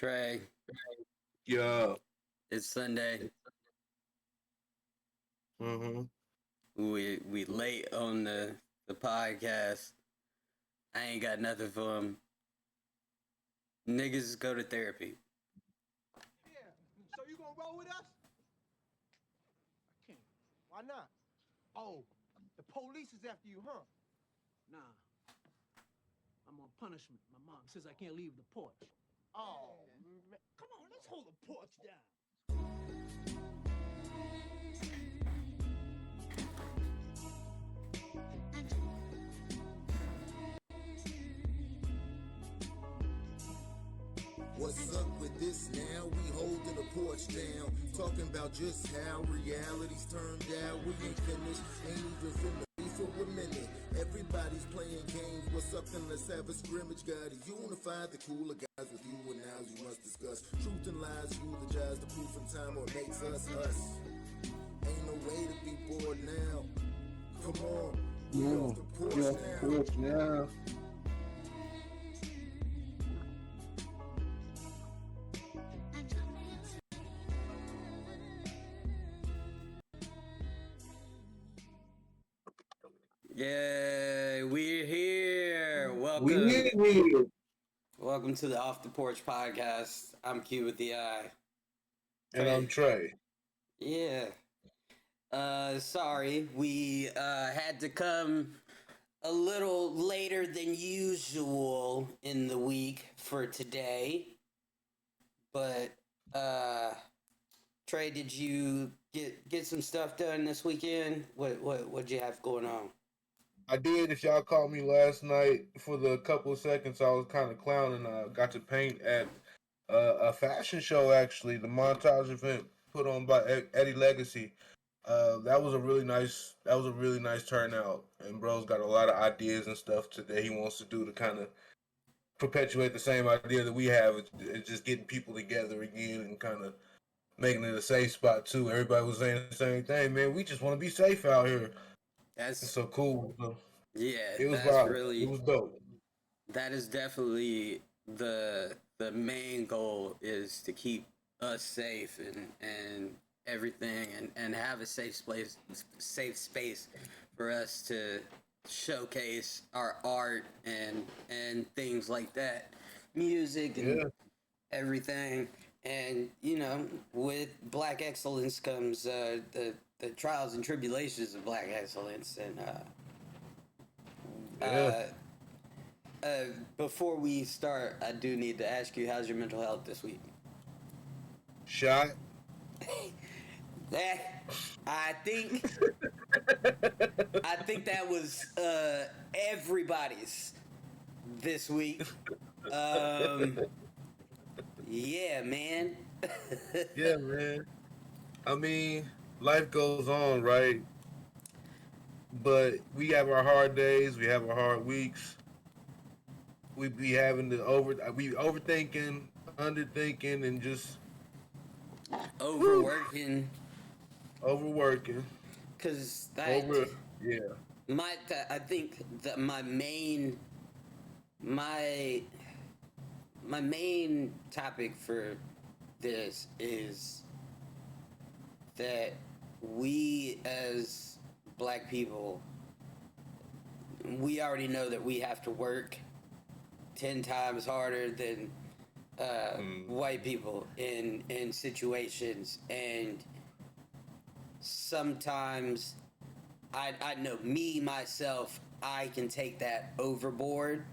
Trey, Yeah. it's Sunday. Mm-hmm. We late on the podcast. I ain't got nothing for them. Niggas go to therapy. Yeah. So you gonna roll with us? I can't. Why not? Oh, the police is after you, huh? Nah, I'm on punishment. My mom says I can't leave the porch. Oh, man. Come on, let's hold the porch down. What's up with this now? We holding the porch down. Talking about just how reality's turned out. We ain't finished, ain't even finna be for a minute. Everybody's playing games. What's up then let's have a scrimmage. Gotta unify the cooler guys with you and nows you must discuss. Truth and lies, eulogize the proof in time what makes us us. Ain't no way to be bored now. Come on, we off the porch now. Yeah, we're here. We Welcome. here. Welcome to the Off the Porch podcast. I'm Q with the I. And I'm Trey. Yeah. Sorry, we had to come a little later than usual in the week for today. But Trey, did you get some stuff done this weekend? What'd you have going on? I did. If y'all called me last night for the couple of seconds, I was kind of clowning. I got to paint at a fashion show. Actually, the montage event put on by Eddie Legacy. That was a really nice. That was a really nice turnout. And bro's got a lot of ideas and stuff that he wants to do to kind of perpetuate the same idea that we have. It's just getting people together again and kind of making it a safe spot too. Everybody was saying the same thing, man. We just want to be safe out here. It's That's so cool. So yeah, it was that's vibe. It really was dope. that is definitely the main goal is to keep us safe and everything and have a safe space for us to showcase our art and things like that, music and Yeah, everything. And with black excellence comes the trials and tribulations of black excellence. And yeah. before we start, I do need to ask you, how's your mental health this week? Shot. That I think I think that was everybody's this week. Um, yeah, man. Yeah, man. I mean, life goes on, right? But we have our hard days. We have our hard weeks. We be having to we overthinking, underthinking, and just whew, Overworking, overworking. cause Over, yeah. I think that my my main topic for this is that we as black people, we already know that we have to work 10 times harder than white people in situations, and sometimes I know me myself, I can take that overboard.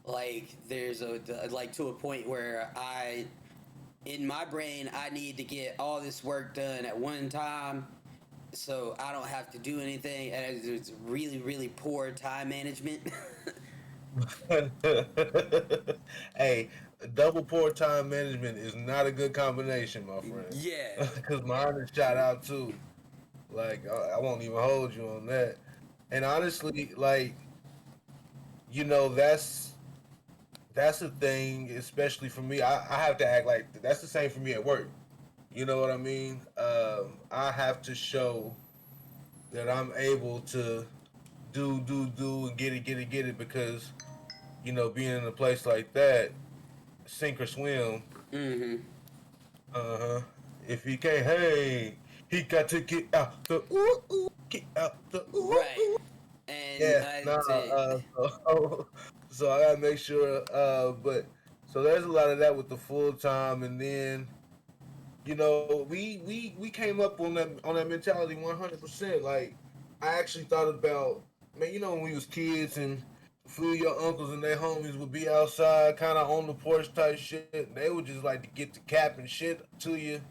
Like there's a like to a point where in my brain I need to get all this work done at one time so I don't have to do anything, and it's really really poor time management. Hey, double poor time management is not a good combination, my friend. Yeah. Because mine is shot out too. Like I won't even hold you on that. And honestly, like that's the thing, especially for me. I have to act like that's the same for me at work. You know what I mean? I have to show that I'm able to do and get it because being in a place like that, sink or swim. Mm-hmm. Uh-huh. If he can't hang, he got to get out the get out the Right. And Yeah, nah. So I gotta make sure. But so there's a lot of that with the full time, and then we came up on that mentality 100%. Like I actually thought about, man, when we was kids and a few of your uncles and their homies would be outside, kind of on the porch type shit. And they would just like to get the cap and shit to you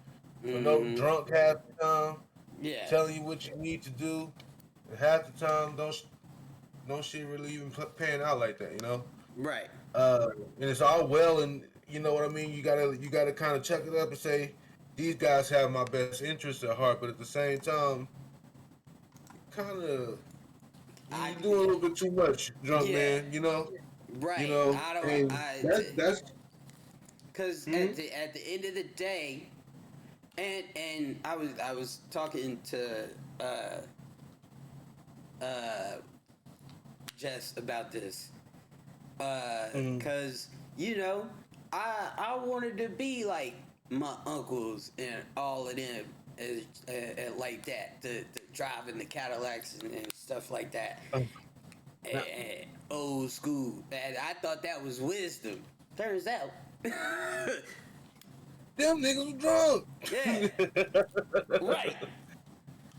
for no mm-hmm. drunk half the time, Yeah. telling you what you need to do. And half the time, don't shit really even pan out like that. Right. Uh, and it's all well, and you know what I mean. You gotta kind of check it up and say these guys have my best interests at heart, but at the same time, kind of I. you doing a little bit too much, drunk Yeah. man. Right. I don't. And that's Because hmm? at the end of the day, and I was talking to uh Jess about this, Mm, because I wanted to be like my uncles and all of them, like that, the driving the Cadillacs and stuff like that, uh, now, and old school. And I thought that was wisdom. Turns out, them niggas drunk. yeah, right,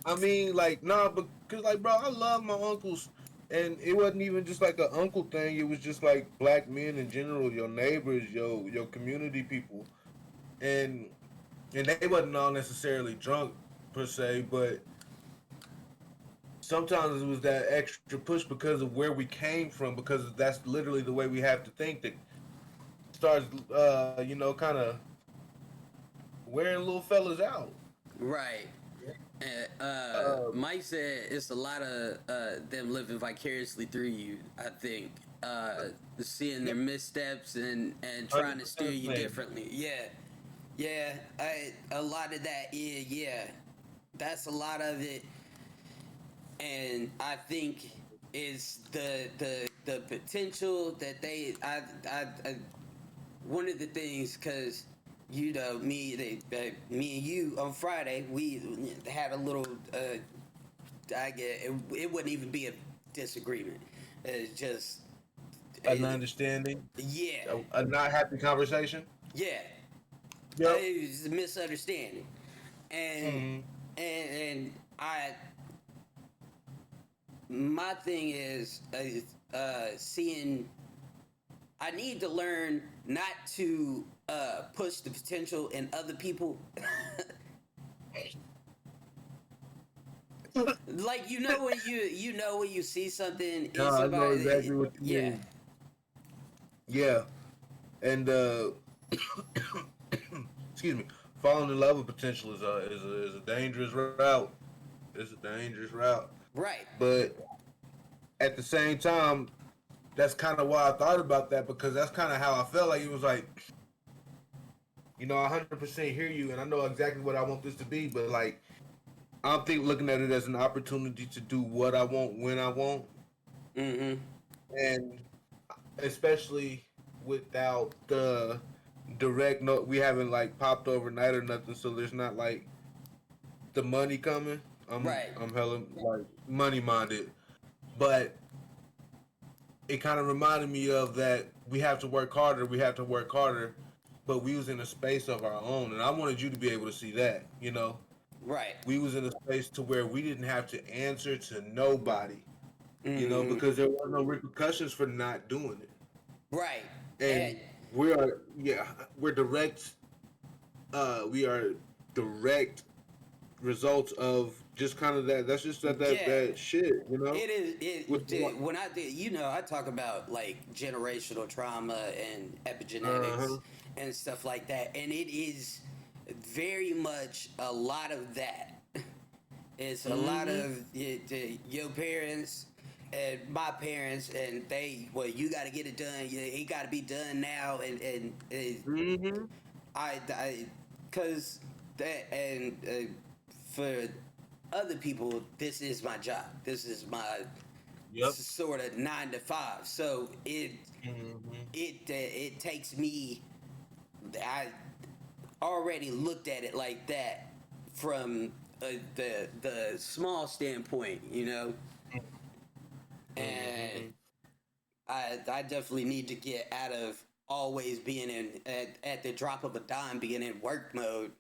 I mean, like, nah, but cause like, bro, I love my uncles, and it wasn't even just like an uncle thing. It was just like black men in general, your neighbors, your community people, and they wasn't all necessarily drunk per se, but sometimes it was that extra push because of where we came from, because that's literally the way we have to think that starts, kind of wearing little fellas out. right. And Um, Mike said it's a lot of them living vicariously through you. I think seeing their missteps and trying to steer 100% you man. differently. Yeah, yeah. A lot of that. Yeah. That's a lot of it, and I think is the potential that I one of the things, because me and you on Friday, we had a little I get it wouldn't even be a disagreement. It's just An uh, understanding, yeah, a not happy conversation. yeah. Yep. It was a misunderstanding, and Mm-hmm. and I my thing is seeing. I need to learn not to push the potential in other people. Like, when you see something in No, I know somebody, exactly what you yeah, mean. Yeah, and excuse me, falling in love with potential is a dangerous route. It's a dangerous route, right, but at the same time, that's kind of why I thought about that, because that's kind of how I felt. Like it was like, I 100% hear you, and I know exactly what I want this to be, but like I'm looking at it as an opportunity to do what I want when I want, mm-hmm, and especially without the direct no, we haven't like popped overnight or nothing, so there's not like the money coming. I'm right, I'm hella like money minded, but it kind of reminded me of that we have to work harder. We have to work harder, but we was in a space of our own, and I wanted you to be able to see that. right, We was in a space to where we didn't have to answer to nobody. mm-hmm, Because there were no repercussions for not doing it, right, and and we are yeah we're direct we are direct results of just kind of that. That's just that yeah. that shit. It is With when I did, I talk about like generational trauma and epigenetics uh-huh. and stuff like that, and it is very much a lot of that. It's a lot Mm-hmm. of your parents and my parents, and you got to get it done. It got to be done now, and Mm-hmm. because that, and for other people, this is my job. This is my Yep. sort of 9 to 5. So Mm-hmm. it takes me I already looked at it like that from the small standpoint, you know, and I definitely need to get out of always being in at the drop of a dime being in work mode.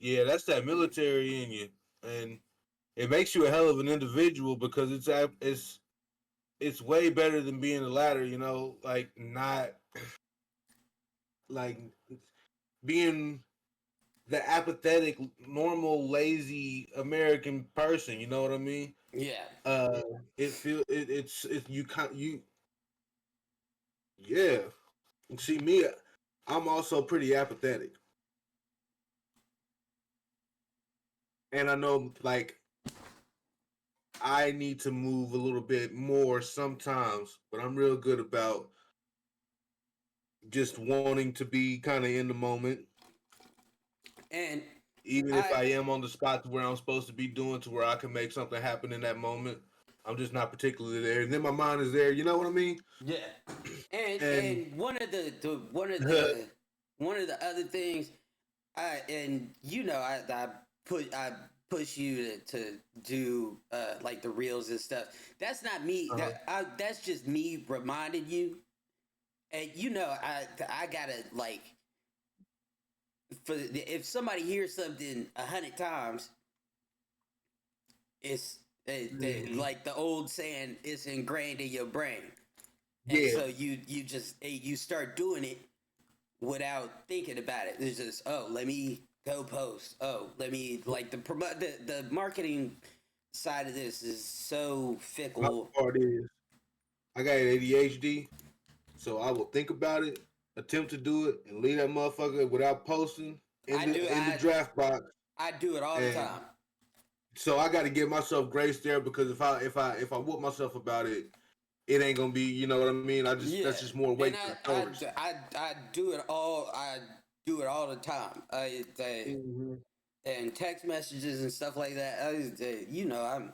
Yeah, that's that military in you, and it makes you a hell of an individual because it's way better than being the latter. You know, like not like being the apathetic, normal, lazy American person. You know what I mean? Yeah. Uh, it's you can't you yeah. See me, I'm also pretty apathetic, and I know like I need to move a little bit more sometimes, but I'm real good about just wanting to be kind of in the moment, And even if I I am on the spot to where I'm supposed to be doing to where I can make something happen in that moment. I'm just not particularly there, and then my mind is there. You know what I mean? yeah. And And one of the other things I push you to do like the reels and stuff. That's not me. uh That's just me reminding you. And I gotta like if somebody hears something 100 times, it's mhm. like the old saying, it's ingrained in your brain, and Yeah, so you just you start doing it without thinking about it. It's just, oh, let me go post. Oh, let me like the marketing side of this is so my fickle. part is I got ADHD, so I will think about it, attempt to do it, and leave that motherfucker without posting I do in the I draft box. I do it all the And time. so I got to give myself grace there because if I whoop myself about it, it ain't gonna be. You know what I mean? Yeah, That's just more and weight to the shoulders. I do it all. I do it all the time. Mm-hmm. And text messages and stuff like that. I'm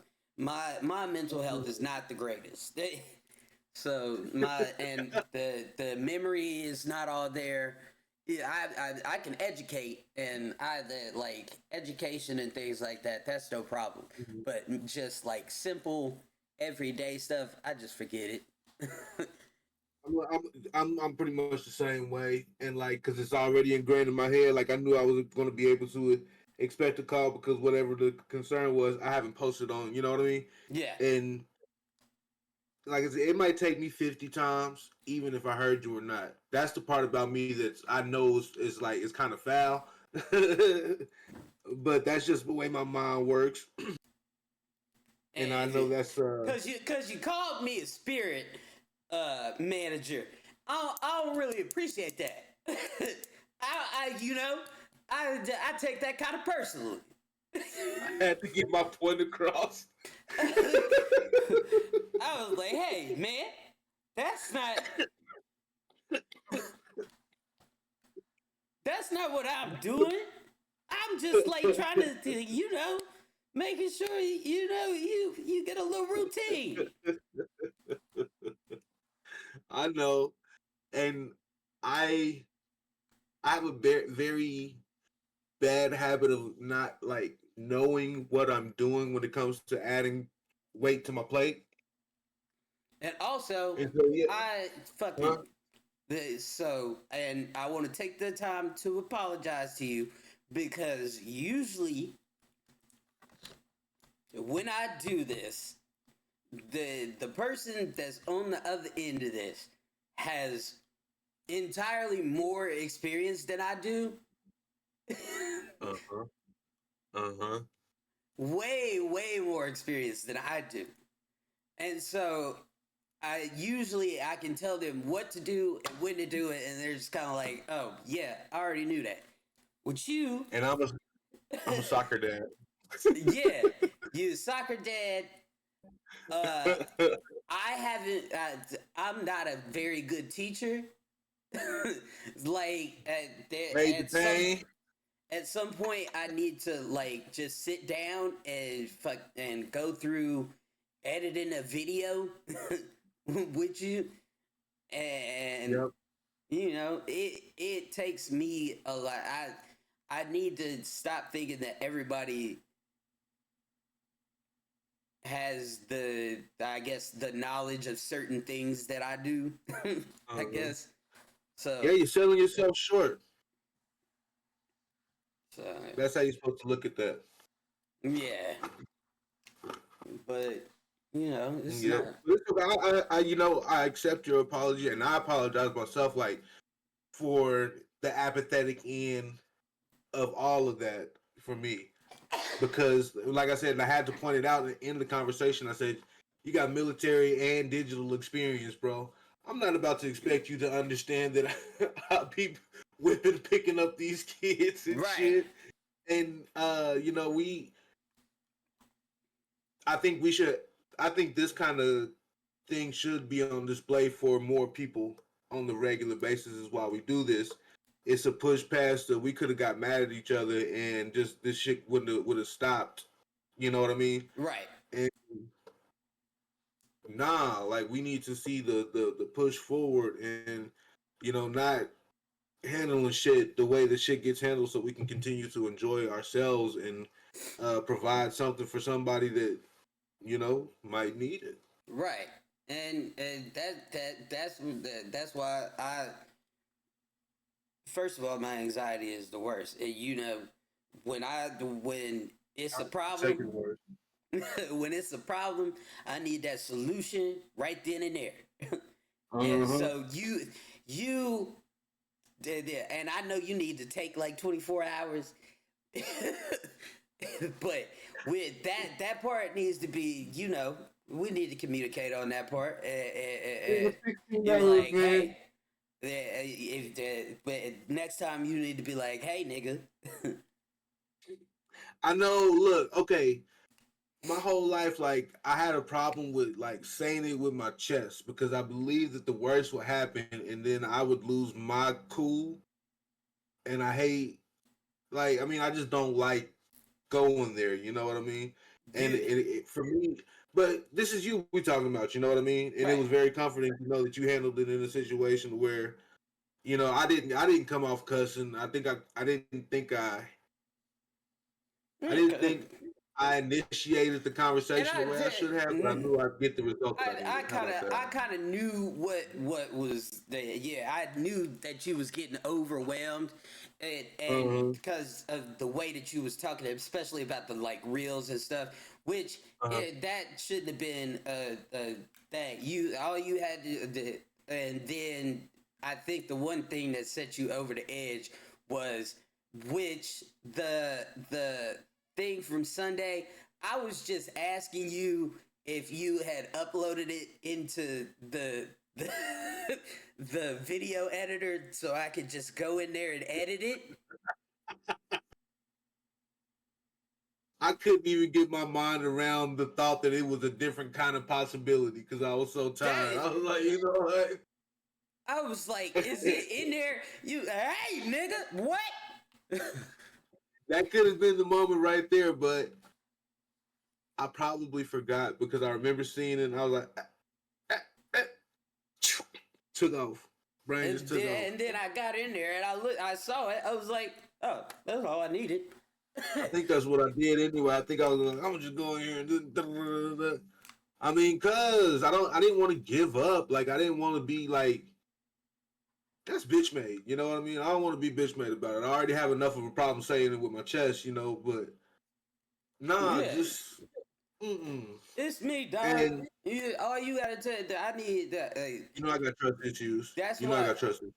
my mental health is not the greatest. So the memory is not all there. Yeah, I can educate, and the like education and things like that. That's no problem. But just like simple everyday stuff, I just forget it. I'm pretty much the same way, and like because it's already ingrained in my head. Like I knew I was gonna be able to expect a call because whatever the concern was, I haven't posted on. You know what I mean? Yeah, And like I said, it might take me 50 times, even if I heard you or not. That's the part about me that I know is like it's kind of foul, but that's just the way my mind works, and I and know that's cause you called me a spirit manager. I don't really appreciate that. I take that kind of personally. I had to get my point across. I was like, hey man, that's not that's not what I'm doing. I'm just like trying to making sure you get a little routine. I know, and I I have a very bad habit of not like knowing what I'm doing when it comes to adding weight to my plate. And also, And so yeah, I fucking huh? and I want to take the time to apologize to you because usually when I do this, the person that's on the other end of this has entirely more experience than I do. Uh huh. Uh huh. Way more experience than I do. And so I can tell them what to do and when to do it, and they're just kind of like, oh yeah, I already knew that. With you, And I'm a soccer dad. yeah, you soccer dad. Uh, I haven't. I'm not a very good teacher. Like Made the pain. at some point, I need to like just sit down and go through editing a video with you, and Yep. You know, it takes me a lot. I need to stop thinking that everybody has the, I guess, the knowledge of certain things that I do. I guess Yeah, so. you're selling yourself short. So That's how you're supposed to look at that. yeah, but you know, it's Yeah, not listen, I accept your apology, and I apologize myself, like for the apathetic end of all of that for me, because, like I said, I had to point it out in the conversation. I said, "You got military and digital experience, bro. I'm not about to expect you to understand that I'll be whipping, picking up these kids and right. shit." And I think we should. I think this kind of thing should be on display for more people on the regular basis. Is why we do this. It's a push past that we could have got mad at each other and just this shit would have stopped. You know what I mean? Right. And nah, like we need to see the push forward and not handling shit the way the shit gets handled so we can continue to enjoy ourselves and provide something for somebody that might need it. Right. And that's why I, first of all, my anxiety is the worst. You know, when it's a Second problem, word. when it's a problem, I need that solution right then and there. Yeah, Uh-huh. so you did, and I know you need to take like 24 hours. But with that part needs to be, we need to communicate on that part. It was 16 You be hours, like, man. hey, but next time you need to be like, hey, nigga. I know. Look, okay. My whole life, like, I had a problem with like saying it with my chest because I believed that the worst would happen, and then I would lose my cool. And I hate, like, I mean, I just don't like going there. You know what I mean? And You for me, but this is you we talking about. You know what I mean? And it right. was very comforting to know that you handled it in a situation where I didn't come off cussing. I didn't think I initiated the And conversation the way I should have, but I knew I'd get the result that I I needed. How kind of about that? I kind of knew what was there. Yeah, I knew that you was getting overwhelmed, and Uh-huh. because of the way that you was talking, especially about the like reels and stuff, which Uh-huh. that shouldn't have been that you all you had to, and then I think the one thing that set you over the edge was which the thing from Sunday. I was just asking you if you had uploaded it into the, the video editor so I could just go in there and edit it. I couldn't even get my mind around the thought that it was a different kind of possibility because I was so tired. That I was like, you know what? I was like, is it in there? You hey nigga, what? That could have been the moment right there, but I probably forgot because I remember seeing it and I was like, eh, took off. Brain just took off. And then I got in there and I saw it. I was like, oh, that's all I needed. I think that's what I did anyway. I think I was like, I'm just going here and do. I mean, cause I didn't want to give up. Like I didn't want to be like that's bitch made. You know what I mean? I don't want to be bitch made about it. I already have enough of a problem saying it with my chest, but nah, Yeah, just mm-mm. it's me, dog. And All you gotta tell I need that. I got trust issues. That's I why. got trust issues.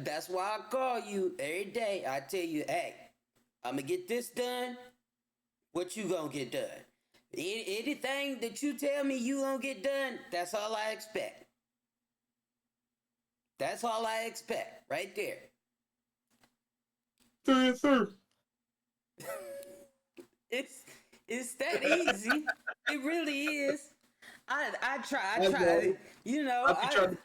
That's why I call you every day. I tell you, hey, I'm gonna get this done. What you gonna get done? Anything that you tell me you gonna get done, that's all I expect. That's all I expect, right there. Sir. It's it's that easy. It really is. I I try. know. I be I trying to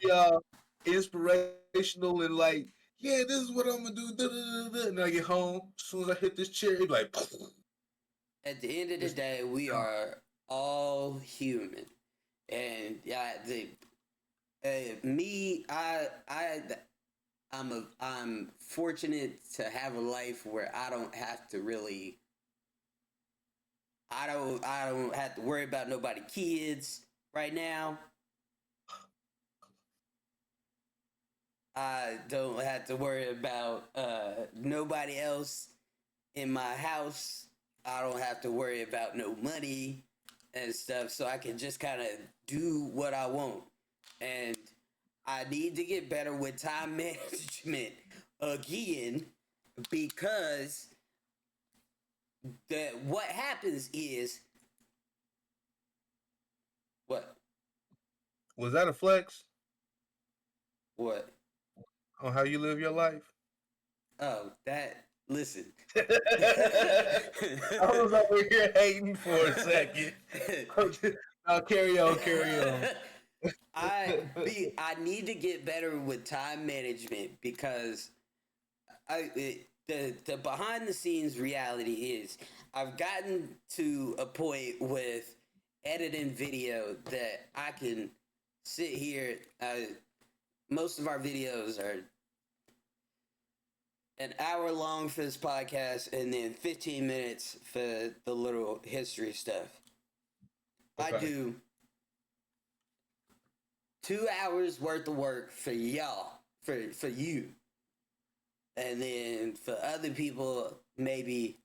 be inspirational and like, yeah, this is what I'm gonna do. Da, da, da, da. And I get home, as soon as I hit this chair, it be like, at the end of the just day, we are all human, and yeah, Me, I'm fortunate to have a life where I don't have to really. I don't have to worry about nobody kids right now. I don't have to worry about nobody else in my house. I don't have to worry about no money and stuff, so I can just kind of do what I want. And I need to get better with time management again because what happens is what Was that a flex what on how you live your life? oh that listen. I was over here hating for a second. Now carry on, carry on. I need to get better with time management because the behind the scenes reality is I've gotten to a point with editing video that I can sit here. Most of our videos are an hour long for this podcast and then 15 minutes for the little history stuff. Okay. I do 2 hours worth of work for y'all, for you. And then for other people, maybe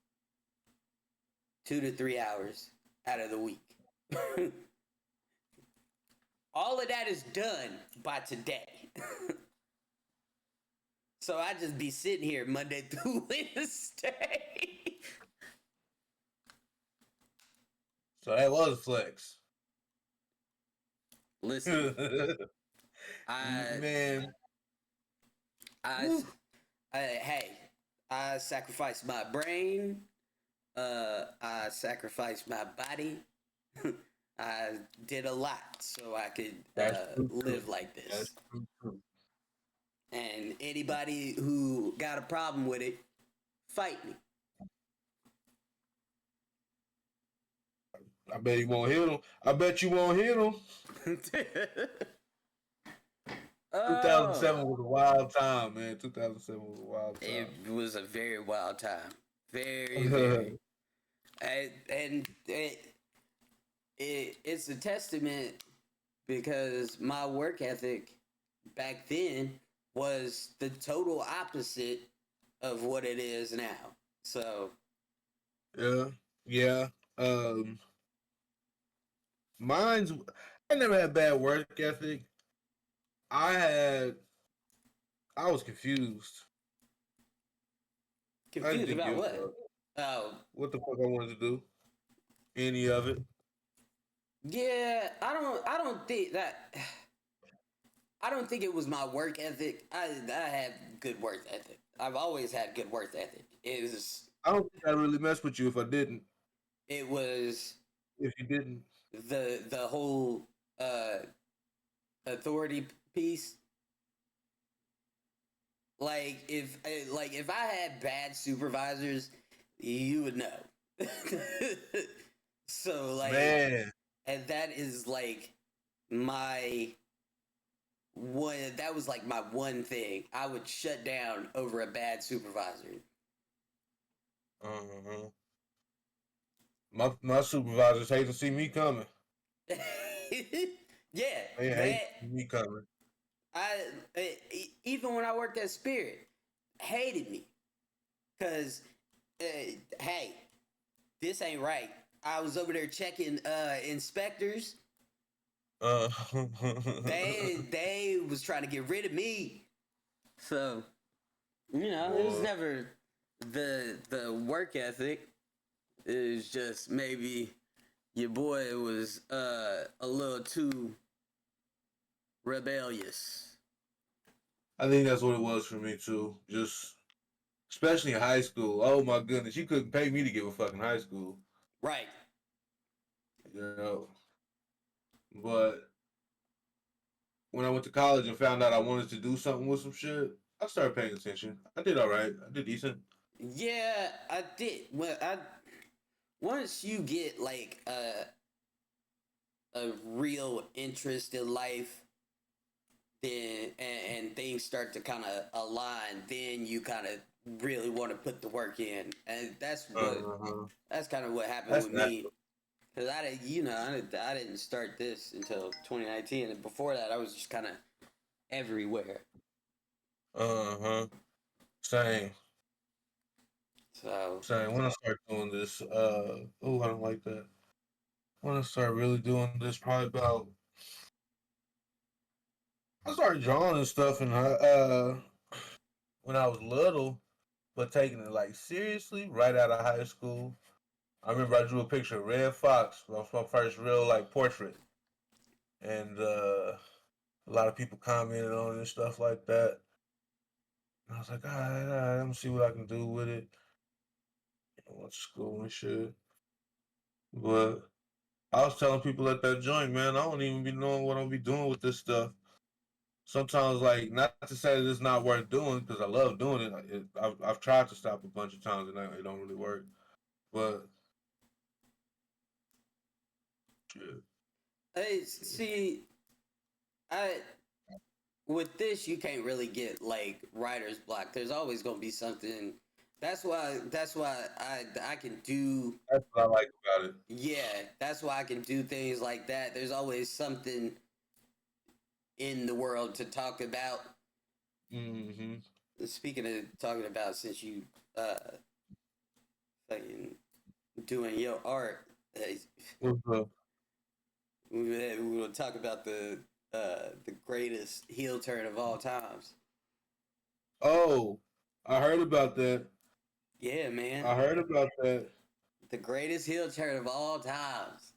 2 to 3 hours out of the week. All of that is done by today. So I just be sitting here Monday through Wednesday. So that was a flex. Listen, I, Man. I, hey, I sacrificed my brain. I sacrificed my body. I did a lot so I could live like this. That's true. And anybody who got a problem with it, fight me. I bet you won't hit him. I bet you won't hit him. 2007 was a wild time, man. 2007 was a wild time. It was a very wild time. Very, very. And it's a testament because my work ethic back then was the total opposite of what it is now. So yeah. Mine's I never had bad work ethic. I was confused. I confused didn't about give a what? fuck. Oh, What the fuck I wanted to do. Any of it. yeah. I don't think that. I don't think it was my work ethic. I had good work ethic. I've always had good work ethic. I don't think I really mess with you if I didn't. It was If you didn't. the whole authority piece. Like if I had bad supervisors, you would know. So like, Man. and that is like my one. That was like my one thing. I would shut down over a bad supervisor. Uh-huh. My supervisors hate to see me coming. Yeah, They hate to see me coming. Even when I worked at Spirit, hated me because hey, this ain't right. I was over there checking inspectors. They was trying to get rid of me. So, it was never the work ethic. It was just maybe your boy was a little too rebellious. I think that's what it was for me too. Just especially in high school. Oh my goodness, you couldn't pay me to give a fucking high school. Right. But when I went to college and found out I wanted to do something with some shit, I started paying attention. I did all right. I did decent. Yeah, I did. Well, once you get like a real interest in life, then and things start to kind of align, then you kind of really want to put the work in, and that's kind of what happened That's with me. natural. Cause I didn't, I didn't start this until 2019, and before that, I was just kind of everywhere. Same. So Same. When I start doing this, I don't like that. When I start really doing this, probably about I started drawing and stuff, and when I was little, but taking it like seriously right out of high school. I remember I drew a picture of Red Fox. That was my first real like portrait, and a lot of people commented on it and stuff like that. And I was like, all right, let me see what I can do with it. I went to school and shit, but I was telling people at that joint, man, I don't even be knowing what I'll be doing with this stuff. Sometimes, like, not to say that it's not worth doing because I love doing it. I've tried to stop a bunch of times and it don't really work. But shit. hey, see, I with this you can't really get like writer's block. There's always gonna be something. That's why I can do. That's what I like about it. Yeah, that's why I can do things like that. There's always something in the world to talk about. Mm-hmm. Speaking of talking about, since you uh fucking doing your art, What's up? we will talk about the greatest heel turn of all times. Oh, I heard about that. Yeah, man, I heard about that. the greatest heel turn of all times.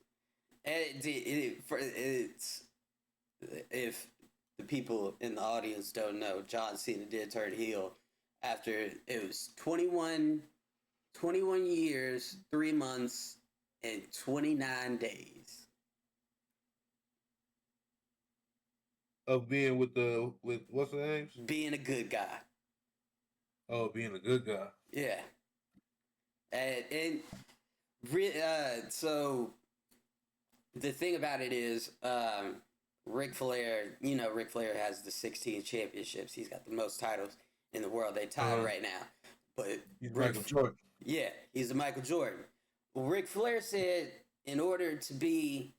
And it's if the people in the audience don't know, John Cena did turn heel after it was 21 years, 3 months, and 29 days. Of being with what's the names? Being a good guy. Oh, being a good guy. Yeah. And so the thing about it is, Ric Flair, Ric Flair has the 16 championships. He's got the most titles in the world. They tied right now. But He's Michael Jordan. yeah, he's the Michael Jordan. Well, Ric Flair said in order to be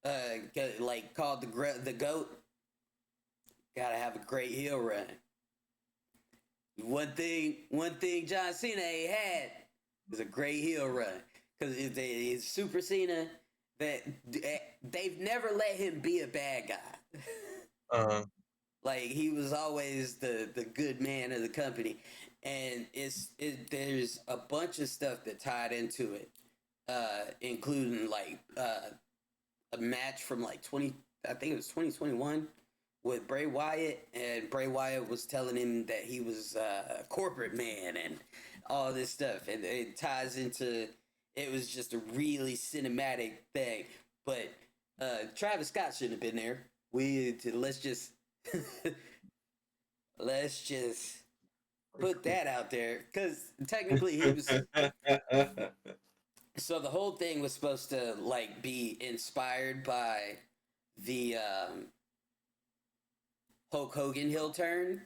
like called the GOAT, gotta have a great heel run. One thing John Cena ain't had is a great heel run. Because it's Super Cena that they've never let him be a bad guy. Like he was always the good man of the company, and there's a bunch of stuff that tied into it, including like a match from like 20, I think it was 2021 with Bray Wyatt, and Bray Wyatt was telling him that he was a corporate man and all this stuff, and it ties into. It was just a really cinematic thing, but Travis Scott shouldn't have been there. Let's just let's just put that out there because technically he was. So the whole thing was supposed to like be inspired by the Hulk Hogan heel turn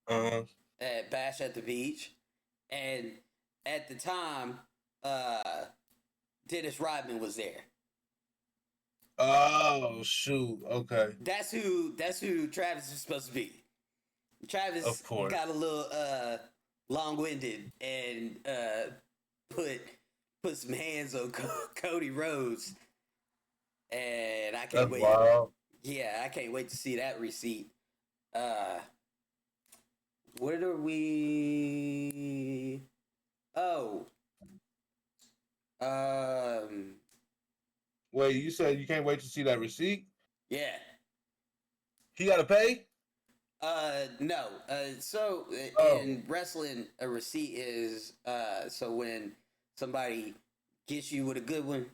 at Bash at the Beach, and at the time, Dennis Rodman was there. Oh shoot! Okay. That's who Travis is supposed to be. Travis Of course. got a little long-winded and put some hands on Cody Rhodes, and I can't That's wait. wild. Yeah, I can't wait to see that receipt. What are we? Oh, um, Wait, you said you can't wait to see that receipt? yeah. He got to pay? No. So Oh. in wrestling, a receipt is so when somebody gets you with a good one,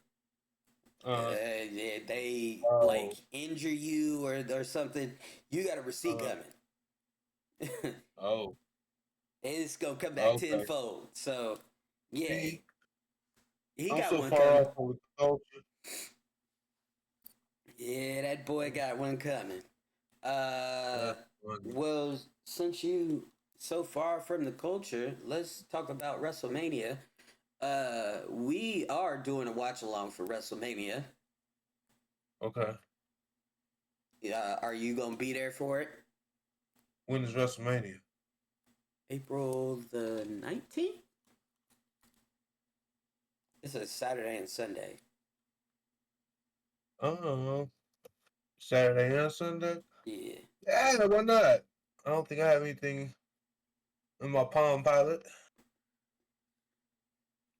they like injure you or something, you got a receipt coming. Oh. It's gonna come back Okay. tenfold. So yeah, See, he I'm got so one far coming. off with the culture. Yeah, that boy got one coming. Uh, funny. well, since you so far from the culture, let's talk about WrestleMania. We are doing a watch along for WrestleMania. Okay. Are you gonna be there for it? When is WrestleMania? April the 19th? It's a Saturday and Sunday. Oh, Saturday and Sunday? Yeah. Yeah, why not? I don't think I have anything in my Palm Pilot.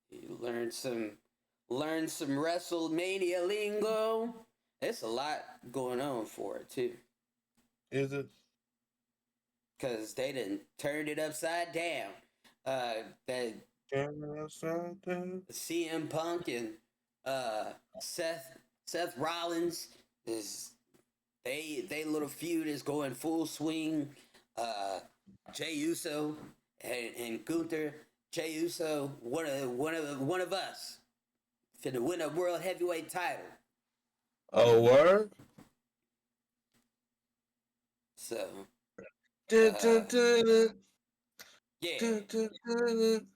You learn some WrestleMania lingo. It's a lot going on for it too. Is it? Cause they done turned it upside down. That Camera upside down. CM Punk and uh Seth Rollins is they little feud is going full swing. Uh Jay Uso and Gunther. Jay Uso, one of us, finna win a world heavyweight title. Oh, word? So Dun, uh dun, dun, yeah. dun, dun, dun,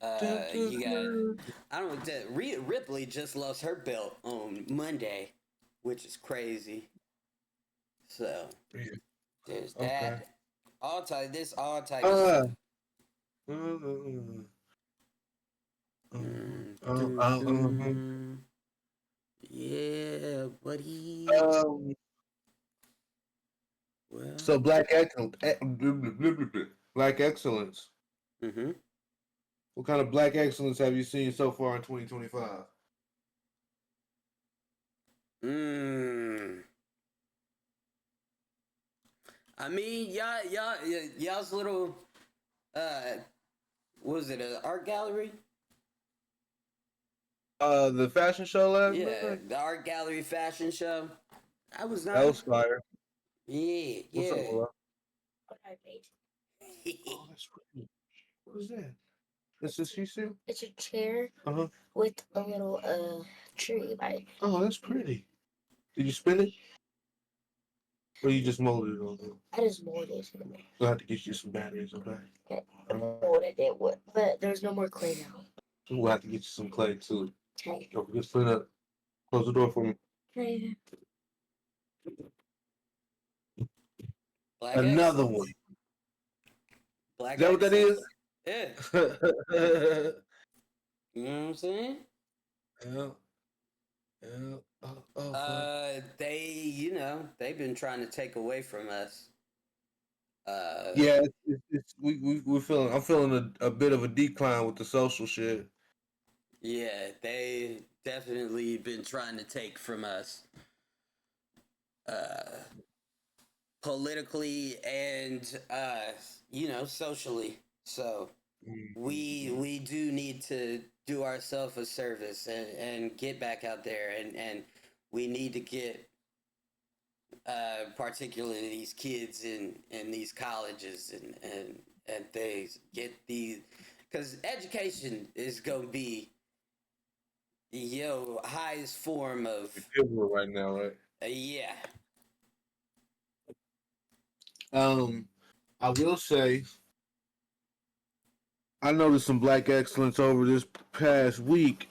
dun, dun, You got dun. I don't know. Rhea Ripley just lost her belt on Monday, which is crazy. So Yeah, there's okay. that. All type of Ah. stuff. Mm, Mm, um, dun, um, um, dun. Yeah, buddy. um, Well, so Black Excellence. Black Excellence. mm-hmm. What kind of Black Excellence have you seen so far in 2025? Mm. I mean, y'all's little what was it, an art gallery? The fashion show last Yeah, night? the art gallery fashion show. That was That was nice. fire. Yeah, What's up, yeah. Laura? Oh, that's pretty. What is that? This is Shisu? It's a chair Uh-huh. with a little tree by it. Oh, that's pretty. Did you spin it? Or you just molded it on there? I just molded it. We'll have to get you some batteries, okay? Okay. Alright. Molded it, but there's no more clay now. We'll have to get you some clay too. Okay. Don't forget to clean up. Close the door for me. Okay. Black Another excellence. one. Black Is that what that excellence. is? Yeah. Yeah. You know what I'm saying? Yeah. Fuck. They've been trying to take away from us. Yeah, we're feeling. I'm feeling a bit of a decline with the social shit. Yeah, they definitely been trying to take from us, uh, politically and socially. So we do need to do ourselves a service and get back out there and we need to get particularly these kids in these colleges and things get these because education is gonna be highest form of Right now, right? yeah. I will say I noticed some black excellence over this past week.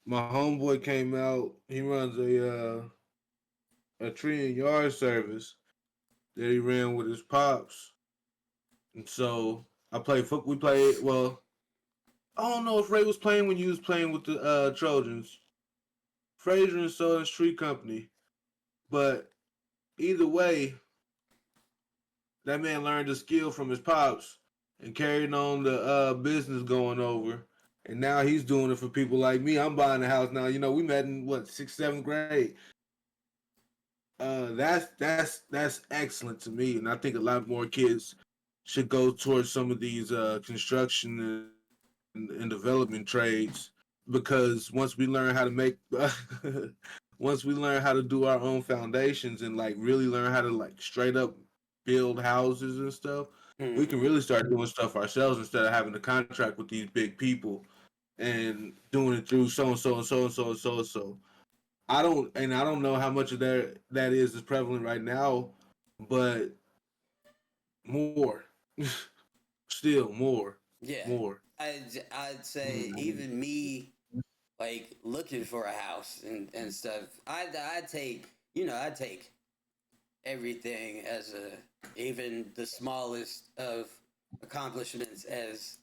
My homeboy came out. He runs a tree and yard service that he ran with his pops, and so I played foot. We played. Well, I don't know if Ray was playing when you was playing with the Trojans, Fraser and Southern Street Company, but either way, that man learned a skill from his pops and carried on the business going over. And now he's doing it for people like me. I'm buying a house now. You know, we met in what, sixth, seventh grade. That's excellent to me, and I think a lot more kids should go towards some of these construction and development trades because once we learn how to make, once we learn how to do our own foundations and like really learn how to like straight up build houses and stuff, we can really start doing stuff ourselves instead of having to contract with these big people and doing it through so and so and so and so and so and so. I don't know how much of that is prevalent right now, but more, still more, Yeah, more. I'd say Mhm. even me, like looking for a house and stuff. I'd take I'd take everything as even the smallest of accomplishments as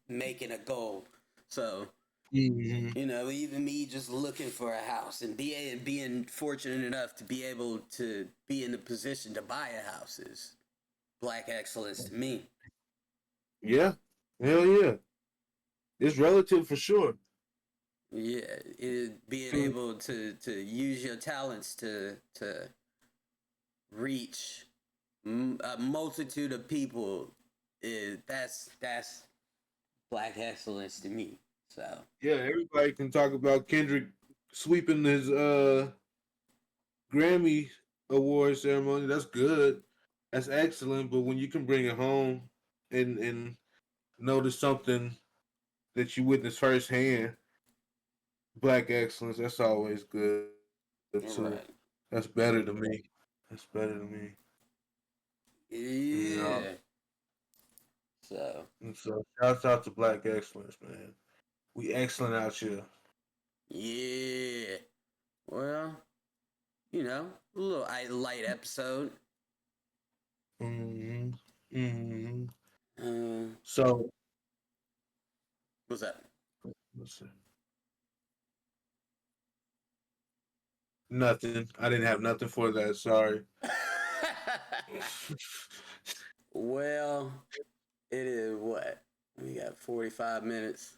making a goal. So Mhm. even me just looking for a house and being fortunate enough to be able to be in the position to buy a house is black excellence to me. Yeah, hell yeah, it's relative for sure. Yeah, being To able to use your talents to reach a multitude of people is that's black excellence to me. So yeah, everybody can talk about Kendrick sweeping his Grammy award ceremony. That's good. That's excellent. But when you can bring it home and notice something that you witnessed firsthand, black excellence, that's always good too. That's right, better to me. That's better to me. Yeah. yeah. So And so shouts out to black excellence, man. We excellent out here. yeah. Well, a little light episode. Hmm. Hmm. Uh, So what's that? let's see. Nothing. I didn't have nothing for that. Sorry. Well, it is what we got 45 minutes.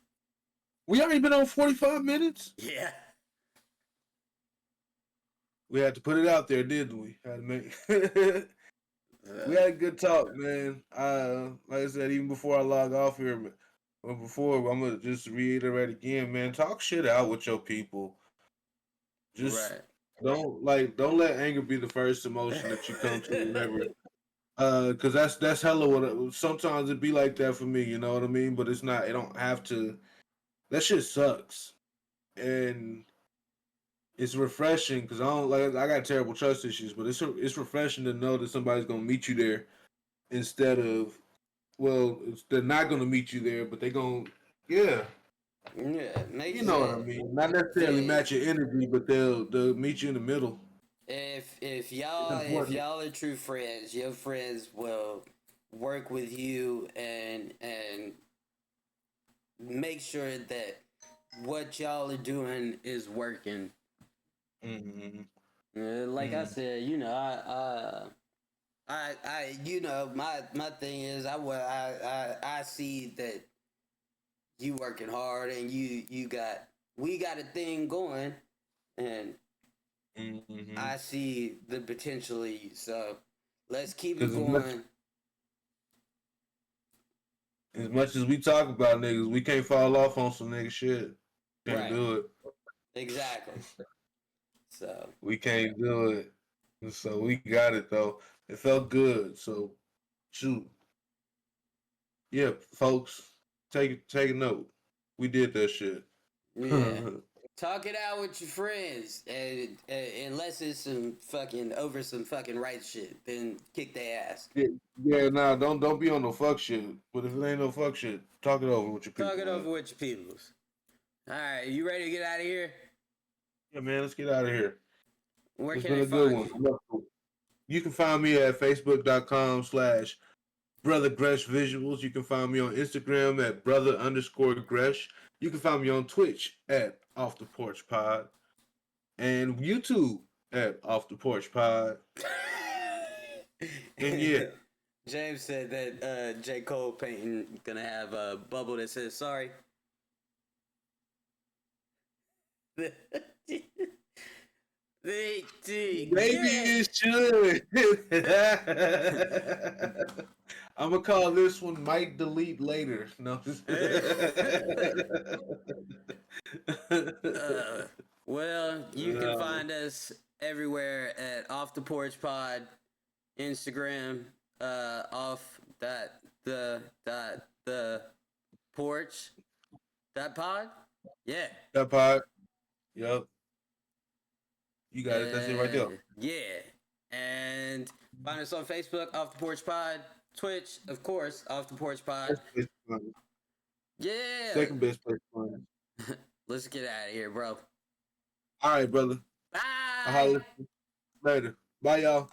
We already been on 45 minutes. Yeah. We had to put it out there, didn't we? Had to make. We Uh, had a good talk, man. Like I said, even before I log off here, or before, I'm gonna just reiterate again, man. Talk shit out with your people. Just right. don't let anger be the first emotion that you come to whenever. Cause that's hella sometimes it be like that for me. You know what I mean? But it's not. It don't have to. That shit sucks, and it's refreshing because I don't like. I got terrible trust issues, but it's refreshing to know that somebody's gonna meet you there instead of they're not gonna meet you there, but they're gonna yeah, Yeah, you makes know what I it. mean. Not necessarily They, match your energy, but they'll meet you in the middle. if It's y'all important. are true friends, your friends will work with you and make sure that what y'all are doing is working. Mm-hmm. Like I Mm-hmm. said, my thing is I see that you working hard and we got a thing going and Mm-hmm. I see the potentially. So let's keep it Because going. as much as we talk about niggas, we can't fall off on some nigga shit. Can't Right. do it. Exactly. So We can't do it. So we got it though. It felt good. So shoot. Yeah, folks, take a note. We did that shit. yeah. Talk it out with your friends, and unless it's some fucking over some fucking right shit, then kick their ass. Yeah, yeah, nah, don't be on no fuck shit. But if it ain't no fuck shit, talk it over with your Talk people, it man. over with your peoples. All right, you ready to get out of here? Yeah, man, let's get out of here. Where It's can been they a good find one. you? You can find me at facebook.com/Brother Gresh Visuals. You can find me on Instagram at brother underscore Gresh. You can find me on Twitch at Off the Porch Pod and YouTube at Off the Porch Pod. And yeah, James said that J. Cole painting gonna have a bubble that says sorry. maybe Yeah. it should. I'm gonna call this one "Might Delete Later." No. uh, well, you can find us everywhere at Off the Porch Pod, Instagram, off the porch that pod. Yeah. That part. Yep. You got it. That's it right there. Yeah. And find us on Facebook, Off the Porch Pod. Twitch, of course, Off the Porch Pod. Best place to find us. Yeah. Second best place to find us. Let's get out of here, bro. All right, brother. Bye. I'll holler at you later. Bye, y'all.